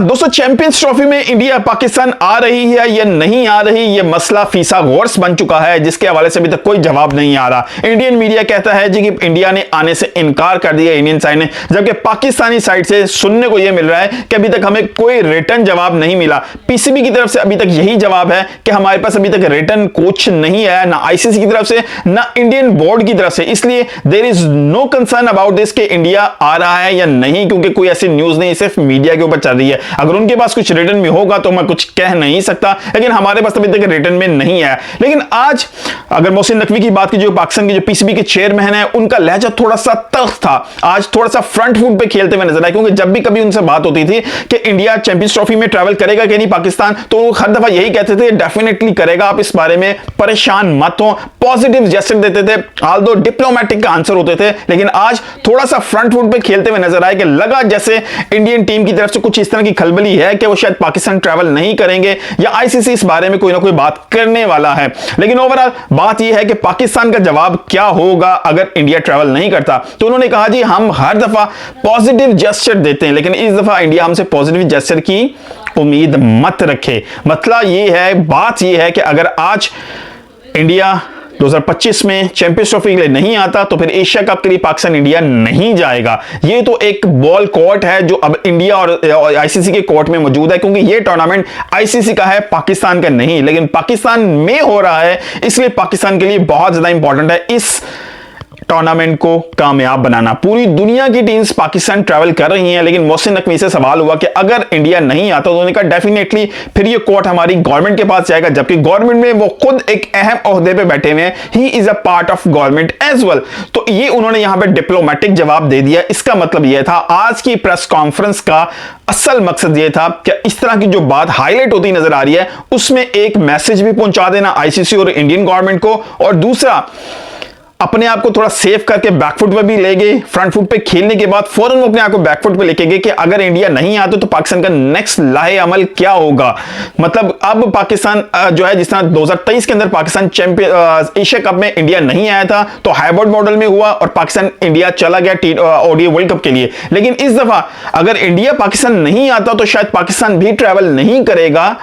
दोस्तों, champions trophy में India Pakistan आ रही है या नहीं आ रही, यह मसला फीसा वर्स बन चुका है, जिसके हवाले से अभी तक कोई जवाब नहीं आ रहा। इंडियन मीडिया कहता है जी कि इंडिया ने आने से इनकार कर दिया, इंडियन साइड ने, जबकि पाकिस्तानी साइड से सुनने को यह मिल रहा है कि अभी तक हमें कोई रिटर्न जवाब नहीं मिला। पीसीबी की तरफ से अभी तक यही जवाब है कि हमारे पास अभी तक रिटर्न कुछ नहीं आया, ना आईसीसी की तरफ से ना इंडियन बोर्ड की तरफ से। इसलिए there is no concern about this कि इंडिया आ रहा है या नहीं, क्योंकि कोई ऐसी न्यूज नहीं, सिर्फ मीडिया के ऊपर चल रही है। अगर उनके पास कुछ रिटर्न में होगा तो मैं कुछ कह नहीं सकता, लेकिन हमारे पास अभी तक रिटर्न में नहीं आया। लेकिन आज अगर मोहसिन नकवी की बात की, जो पाकिस्तान के जो पीसीबी के चेयरमैन है, उनका लहजा थोड़ा सा तल्ख था। आज थोड़ा सा फ्रंट फुट पे खेलते हुए नजर आए, क्योंकि जब भी कभी उनसे बात होती थी कि इंडिया चैंपियंस ट्रॉफी में ट्रैवल करेगा कि नहीं पाकिस्तान, तो वो हर दफा यही कहते थे डेफिनेटली करेगा, आप इस बारे में परेशान मत हो, पॉजिटिव जेस्चर देते थे, ऑल्दो डिप्लोमेटिक आंसर होते थे। लेकिन आज थोड़ा सा फ्रंट फुट पे खेलते हुए नजर आए कि लगा जैसे इंडियन टीम की तरफ से कुछ इस तरह की खलबली है कि वो शायद पाकिस्तान ट्रैवल नहीं करेंगे या आईसीसी इस बारे में कोई ना कोई बात करने वाला है। लेकिन ओवरऑल बात यह है कि पाकिस्तान का जवाब क्या होगा अगर इंडिया ट्रैवल नहीं करता। तो उन्होंने कहा जी हम हर दफा पॉजिटिव जेस्चर देते हैं, लेकिन इस दफा इंडिया हमसे पॉजिटिव जेस्चर की उम्मीद मत रखे। मतलब यह है, बात यह है कि अगर आज इंडिया 2025 में चैंपियंस ट्रॉफी के लिए नहीं आता तो फिर एशिया कप के लिए पाकिस्तान इंडिया नहीं जाएगा। ये तो एक बॉल कोर्ट है जो अब इंडिया और आईसीसी के कोर्ट में मौजूद है, क्योंकि ये टूर्नामेंट आईसीसी का है, पाकिस्तान का नहीं। लेकिन पाकिस्तान में हो रहा है, इसलिए पाकिस्तान के लिए बहुत ज्यादा इंपॉर्टेंट है इस टूर्नामेंट को कामयाब बनाना। पूरी दुनिया की टीम्स पाकिस्तान ट्रैवल कर रही हैं, लेकिन मोहसिन नकवी से सवाल हुआ कि अगर इंडिया नहीं आता तो उन्होंने कहा डेफिनेटली फिर ये कोर्ट हमारी गवर्नमेंट के पास जाएगा, जबकि गवर्नमेंट में वो खुद एक अहम ओहदे पे बैठे हुए हैं, he is a part of government as well. तो ये उन्होंने यहां पे डिप्लोमेटिक जवाब दे दिया। इसका मतलब यह था आज की प्रेस कॉन्फ्रेंस का असल मकसद यह था कि इस तरह की जो बात हाईलाइट होती नजर आ रही है उसमें एक मैसेज भी पहुंचा देना आईसीसी और इंडियन गवर्नमेंट को, और दूसरा अपने आप को थोड़ा सेफ करके बैकफुट पे भी ले गए। फ्रंट फुट पे खेलने के बाद फौरन वो अपने आप को बैकफुट पे लेके गए कि अगर इंडिया नहीं आता तो पाकिस्तान का नेक्स्ट लाहे अमल क्या होगा। मतलब अब पाकिस्तान जो है, जिस तरह 2023 के अंदर पाकिस्तान चैंपियन एशिया कप में इंडिया नहीं आया था तो हाइब्रिड मॉडल में हुआ और पाकिस्तान इंडिया चला गया ओडीआई वर्ल्ड कप के लिए। लेकिन इस दफा अगर इंडिया पाकिस्तान नहीं आता तो शायद पाकिस्तान भी ट्रैवल नहीं करेगा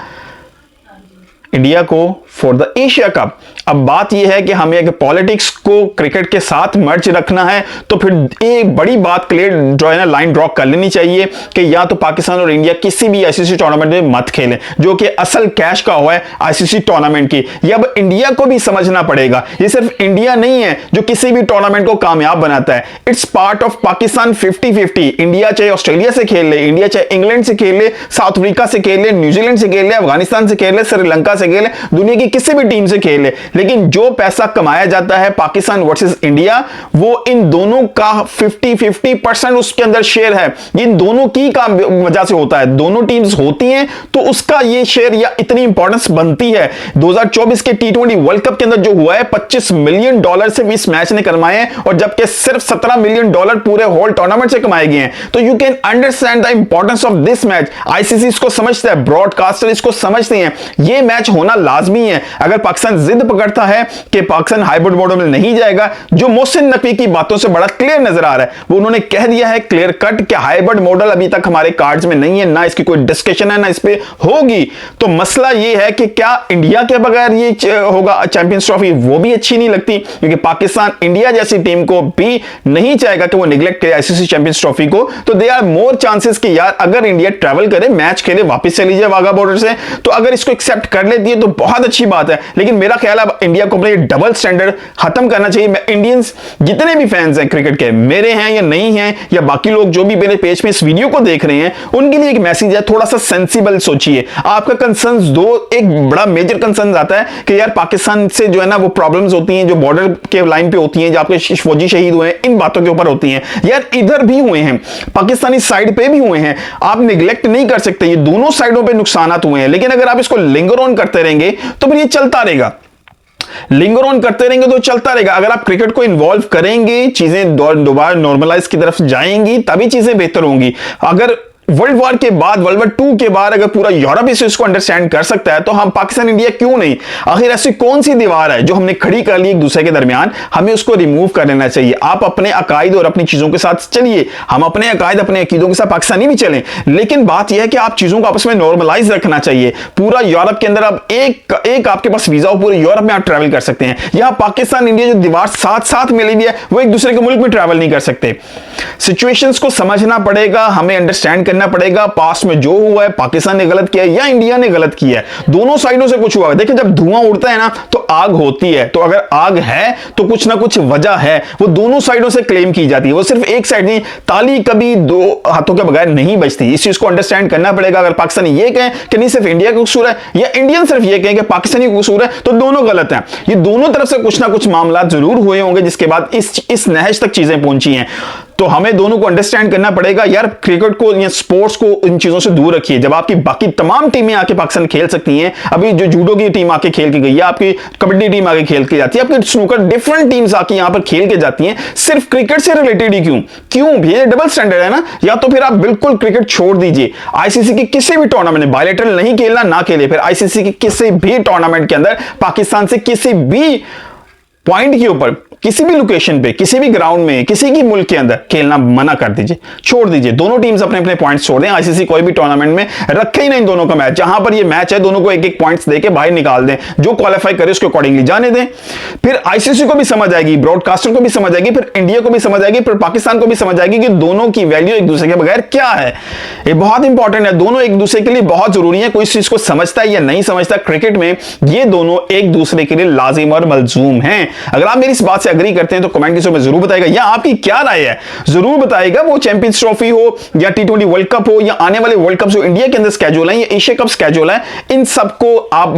इंडिया को फॉर द एशिया कप। अब बात यह है कि हमें अगर पॉलिटिक्स को क्रिकेट के साथ मर्ज रखना है तो फिर एक बड़ी बात क्लियर जो है ना लाइन ड्रॉ कर लेनी चाहिए कि या तो पाकिस्तान और इंडिया किसी भी आईसीसी टूर्नामेंट में मत खेलें, जो कि असल कैश का हुआ है आईसीसी टूर्नामेंट की। ये अब इंडिया को भी समझना पड़ेगा, ये सिर्फ इंडिया नहीं है जो किसी भी टूर्नामेंट को कामयाब बनाता है, it's part of Pakistan 50-50। India चाहे ऑस्ट्रेलिया से खेल ले, इंडिया चाहे इंग्लैंड से खेल ले, साउथ अफ्रीका से खेल ले, न्यूजीलैंड से खेल ले, अफगानिस्तान से खेल ले, श्रीलंका से खेल ले, दुनिया की किसी भी टीम से खेल ले, लेकिन जो पैसा कमाया जाता है पाकिस्तान वर्सेस इंडिया वो इन दोनों का 50-50% उसके अंदर शेयर है। इन दोनों की का वजह से होता है, दोनों टीम्स होती हैं तो उसका ये शेयर या इतनी इंपॉर्टेंस बनती है। 2024 के टी20 वर्ल्ड कप के अंदर जो हुआ है $25 मिलियन सिर्फ इस मैच ने कमाए हैं, और जबकि सिर्फ $17 मिलियन पूरे होल टूर्नामेंट से कमाए गए हैं। तो you can understand the importance of this match. ICC इसको समझता है, ब्रॉडकास्टर इसको समझते हैं, ये मैच होना लाजमी है। अगर पाकिस्तान जिद पकड़ता है कि पाकिस्तान हाइब्रिड मॉडल में नहीं जाएगा, जो मोहसिन नकवी की बातों से बड़ा क्लियर नजर आ रहा है, वो उन्होंने कह दिया है क्लियर कट कि हाइब्रिड मॉडल अभी तक हमारे कार्ड्स में नहीं है, ना इसकी कोई डिस्कशन है ना इस पे होगी। तो मसला ये है कि क्या इंडिया के बगैर ये होगा चैंपियंस ट्रॉफी, वो भी अच्छी नहीं लगती, क्योंकि पाकिस्तान इंडिया जैसी टीम को भी नहीं चाहेगा कि वो निगलेक्ट करे आईसीसी चैंपियंस ट्रॉफी को। तो दे आर मोर चांसेस कि यार अगर इंडिया ट्रैवल करे, मैच खेले, वापस चली जाए वाघा बॉर्डर से, तो अगर इसको एक्सेप्ट कर लेती है तो बहुत अच्छी बात है। लेकिन मेरा ख्याल है इंडिया को अपने डबल स्टैंडर्ड खत्म करना चाहिए। मैं इंडियंस जितने भी फैंस हैं क्रिकेट के, मेरे हैं या नहीं हैं, या बाकी लोग जो भी मेरे पेज में इस वीडियो को देख रहे हैं, उनके लिए एक मैसेज है, थोड़ा सा सेंसिबल सोचिए। आपका कंसर्न दो, एक बड़ा मेजर कंसर्न आता है कि यार पाकिस्तान से जो है ना वो प्रॉब्लम्स होती हैं जो बॉर्डर के लाइन पे होती हैं, जो आपके फौजी शहीद हुए हैं, इन बातों के ऊपर होती हैं। यार इधर भी हुए हैं, पाकिस्तानी साइड पे भी हुए हैं, आप निगलेक्ट नहीं कर सकते, ये दोनों साइडों पे नुकसान हुए हैं। लेकिन अगर आप इसको लिंगर ऑन करते रहेंगे तो फिर ये चलता रहेगा, लिंगर ऑन करते रहेंगे तो चलता रहेगा। अगर आप क्रिकेट को इन्वॉल्व करेंगे, चीजें दोबारा नॉर्मलाइज की तरफ जाएंगी, तभी चीजें बेहतर होंगी। अगर वर्ल्ड वॉर के बाद, वर्ल्ड वॉर 2 के बाद अगर पूरा यूरोप इस चीज को अंडरस्टैंड कर सकता है तो हम पाकिस्तान इंडिया क्यों नहीं? आखिर ऐसी कौन सी दीवार है जो हमने खड़ी कर ली एक दूसरे के दरमियान, हमें उसको रिमूव कर लेना चाहिए। आप अपने अकायद और अपनी चीजों के साथ चलिए, हम अपने अकायद अपने अकीदों के साथ पाकिस्तानी भी चलें, लेकिन बात यह है कि आप चीजों को आपस में नॉर्मलाइज रखना चाहिए। पूरा यूरोप के अंदर अब एक आपके पास वीजा हो, पूरे यूरोप में आप ट्रैवल कर सकते हैं। यहां पाकिस्तान इंडिया जो दीवार साथ साथ मिली हुई है वो एक दूसरे के मुल्क में ट्रैवल नहीं कर सकते। सिचुएशंस को समझना पड़ेगा, हमें अंडरस्टैंड करना पड़ेगा। पास्ट में जो हुआ है, पाकिस्तान ने गलत किया है या इंडिया ने गलत किया है, दोनों साइडों से कुछ हुआ है। देखिए जब धुआं उड़ता है ना तो आग होती है, तो अगर आग है तो कुछ ना कुछ वजह है, वो दोनों साइडों से क्लेम की जाती है, वो सिर्फ एक साइड नहीं। ताली कभी दो हाथों के बगैर नहीं बजती, इस चीज को अंडरस्टैंड करना पड़ेगा। अगर पाकिस्तानी ये कहें कि नहीं सिर्फ इंडिया का कसूर है, या इंडियन सिर्फ ये कहें कि पाकिस्तानी का कसूर है, तो दोनों गलत हैं। ये दोनों तरफ से कुछ ना कुछ मामला जरूर हुए होंगे जिसके बाद इस नहज तक चीजें पहुंची हैं। तो हमें दोनों को अंडरस्टैंड करना पड़ेगा। यार क्रिकेट को या स्पोर्ट्स को इन चीजों से दूर रखिए। जब आपकी बाकी तमाम टीमें आके पाकिस्तान खेल सकती हैं, अभी जो जूडो की टीम आके खेल के गई है, आपकी कबड्डी टीम आके खेल के जाती है, आपकी स्नूकर, डिफरेंट टीम्स आके यहां पर खेल के जाती हैं, सिर्फ क्रिकेट से रिलेटेड ही क्यों ये डबल स्टैंडर्ड है ना। या तो फिर आप बिल्कुल क्रिकेट छोड़ दीजिए, आईसीसी की किसी भी टूर्नामेंट में बायलैटरल नहीं खेलना, ना खेले, फिर आईसीसी की किसी भी टूर्नामेंट के अंदर पाकिस्तान से किसी भी पॉइंट के ऊपर, किसी भी लोकेशन पे, किसी भी ग्राउंड में, किसी की मुल्क के अंदर खेलना मना कर दीजिए, छोड़ दीजिए। दोनों टीम्स अपने अपने पॉइंट्स छोड़ दें। आईसीसी कोई भी टूर्नामेंट में रखे ही नहीं दोनों का मैच। जहां पर ये मैच है दोनों को एक एक पॉइंट्स देके बाहर निकाल दें, जो क्वालिफाई करे उसको अकॉर्डिंगली जाने दें। फिर आईसीसी को भी समझ आएगी, ब्रॉडकास्टर को भी समझ आएगी, फिर इंडिया को भी समझ आएगी, फिर पाकिस्तान को भी समझ आएगी कि दोनों की वैल्यू एक दूसरे के बगैर क्या है। ये बहुत इंपॉर्टेंट है, दोनों एक दूसरे के लिए बहुत जरूरी है। कोई इस चीज को समझता है या नहीं समझता, क्रिकेट में ये दोनों एक दूसरे के लिए लाजिम और मलजूम हैं। अगर आप मेरी इस बात से एग्री करते हैं तो कमेंट में जरूर बताएगा, या आपकी क्या राय है जरूर बताएगा। वो चैंपियंस ट्रॉफी हो या T20 वर्ल्ड कप हो या आने वाले वर्ल्ड कप जो इंडिया के अंदर स्केड्यूल है या एशिया कप स्केड्यूल है, इन सबको आप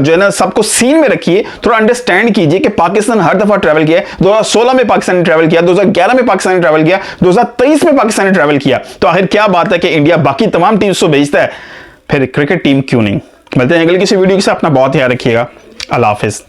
जो है ना सबको सीन में रखिए, थोड़ा अंडरस्टैंड कीजिए कि पाकिस्तान हर दफा ट्रैवल किया है। 2016 में पाकिस्तान ने ट्रैवल किया, 2011 में पाकिस्तान ने ट्रैवल किया, 2023 में पाकिस्तान ने ट्रैवल किया। तो आखिर क्या बात है कि इंडिया बाकी तमाम टीम्स को भेजता है, फिर क्रिकेट टीम क्यों नहीं? मिलते हैं अगली किसी वीडियो के साथ। अपना बहुत ध्यान रखिएगा। अल्लाह हाफिज।